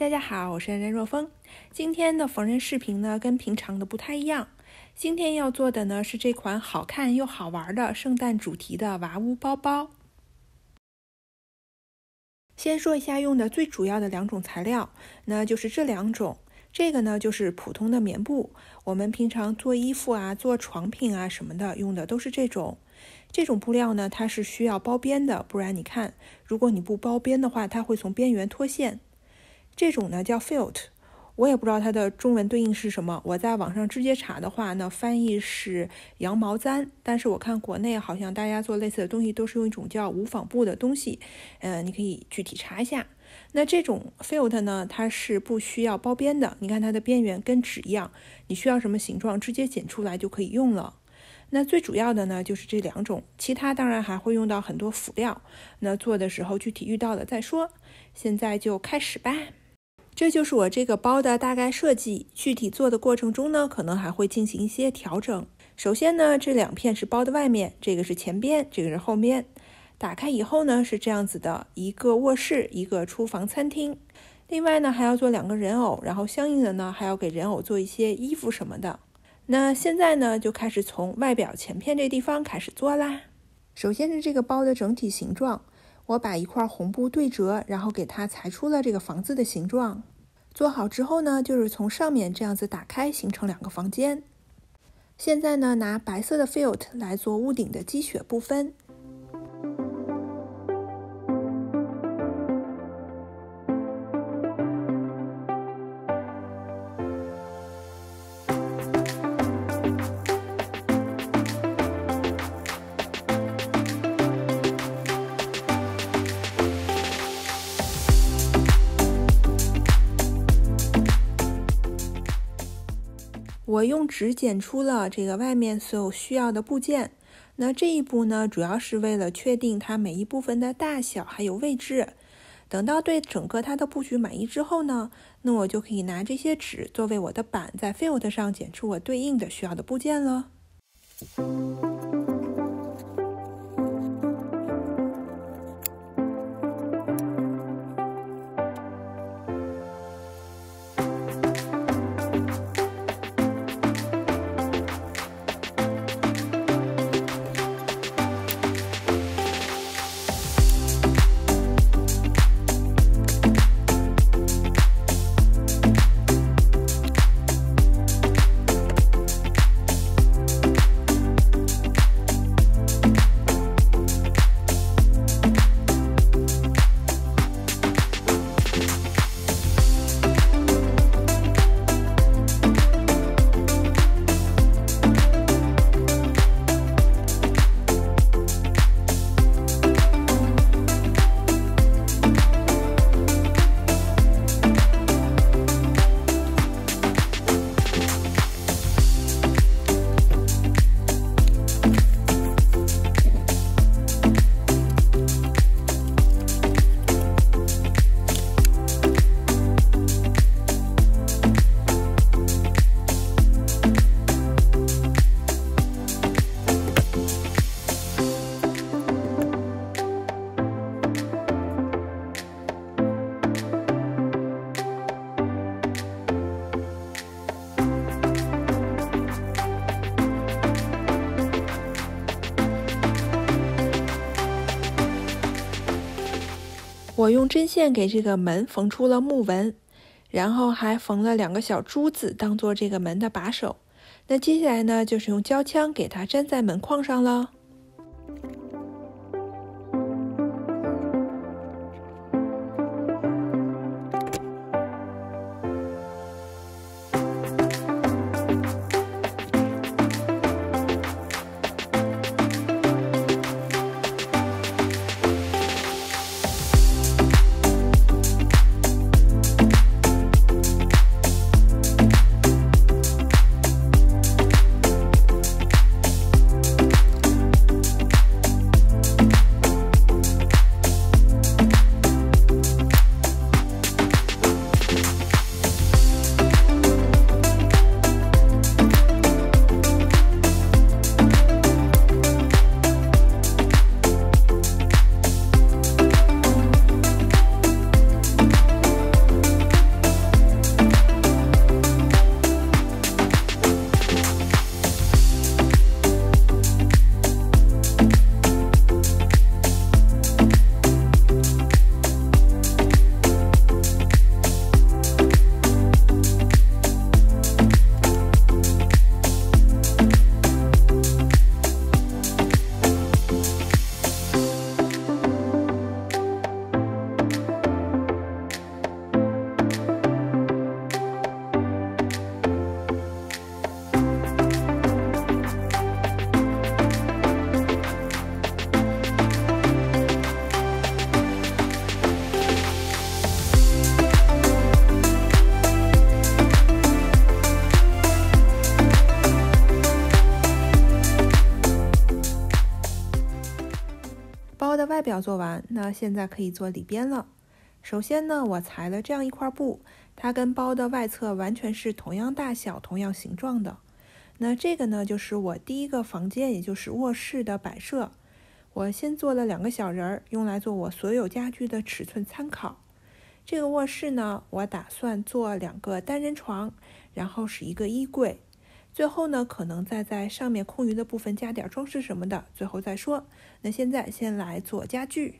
大家好，我是冉冉若风。今天的缝纫视频呢，跟平常的不太一样。今天要做的呢，是这款好看又好玩的圣诞主题的娃屋包包。先说一下用的最主要的两种材料，那就是这两种。这个呢，就是普通的棉布，我们平常做衣服啊、做床品啊什么的用的都是这种。这种布料呢，它是需要包边的，不然你看，如果你不包边的话，它会从边缘脱线。这种呢叫 filt， 我也不知道它的中文对应是什么。我在网上直接查的话呢，翻译是羊毛毡，但是我看国内好像大家做类似的东西都是用一种叫无纺布的东西，你可以具体查一下。那这种 filt 呢，它是不需要包边的，你看它的边缘跟纸一样，你需要什么形状直接剪出来就可以用了。那最主要的呢就是这两种，其他当然还会用到很多辅料，那做的时候具体遇到了再说。现在就开始吧。这就是我这个包的大概设计，具体做的过程中呢，可能还会进行一些调整。首先呢，这两片是包的外面，这个是前边，这个是后边。打开以后呢，是这样子的，一个卧室，一个厨房餐厅。另外呢，还要做两个人偶，然后相应的呢，还要给人偶做一些衣服什么的。那现在呢，就开始从外表前片这地方开始做啦。首先是这个包的整体形状，我把一块红布对折，然后给它裁出了这个房子的形状。做好之后呢，就是从上面这样子打开，形成两个房间。现在呢，拿白色的 filt 来做屋顶的积雪部分。我用纸剪出了这个外面所有需要的部件，那这一步呢，主要是为了确定它每一部分的大小还有位置。等到对整个它的布局满意之后呢，那我就可以拿这些纸作为我的板，在 filt 上剪出我对应的需要的部件了。我用针线给这个门缝出了木纹，然后还缝了两个小珠子当做这个门的把手。那接下来呢，就是用胶枪给它粘在门框上了。包的外表做完，那现在可以做里边了。首先呢，我裁了这样一块布，它跟包的外侧完全是同样大小、同样形状的。那这个呢，就是我第一个房间，也就是卧室的摆设。我先做了2个小人儿，用来做我所有家具的尺寸参考。这个卧室呢，我打算做2个单人床，然后是1个衣柜。最后呢，可能再在上面空余的部分加点装饰什么的，最后再说。那现在先来做家具。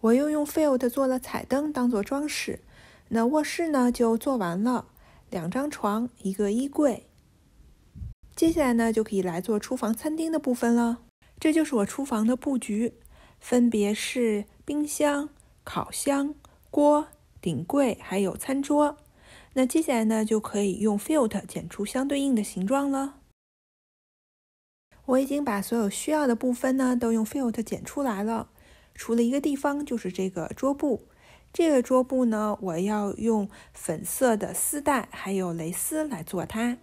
我又用 Field 做了彩灯当做装饰。那卧室呢就做完了，2张床，1个衣柜。接下来呢就可以来做厨房餐厅的部分了。这就是我厨房的布局，分别是冰箱、烤箱、锅、顶柜还有餐桌。那接下来呢就可以用 Field 剪出相对应的形状了。我已经把所有需要的部分呢都用 Field 剪出来了。除了一个地方，就是这个桌布。这个桌布呢，我要用粉色的丝带还有蕾丝来做它。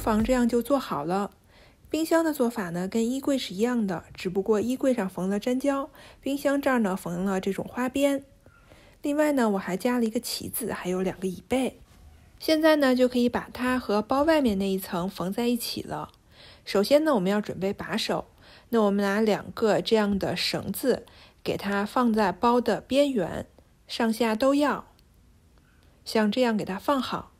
妨这样就做好了。冰箱的做法呢，跟衣柜是一样的，只不过衣柜上缝了粘胶，冰箱这儿呢缝了这种花边。另外呢，我还加了一个旗子，还有2个椅背。现在呢，就可以把它和包外面那一层缝在一起了。首先呢，我们要准备把手。那我们拿2个这样的绳子，给它放在包的边缘，上下都要，像这样给它放好。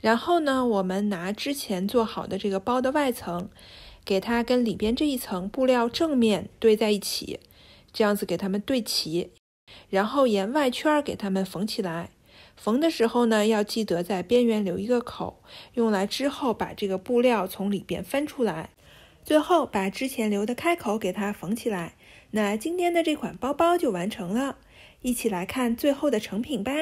然后呢，我们拿之前做好的这个包的外层，给它跟里边这一层布料正面对在一起，这样子给它们对齐，然后沿外圈给它们缝起来。缝的时候呢，要记得在边缘留一个口，用来之后把这个布料从里边翻出来。最后把之前留的开口给它缝起来。那今天的这款包包就完成了，一起来看最后的成品吧。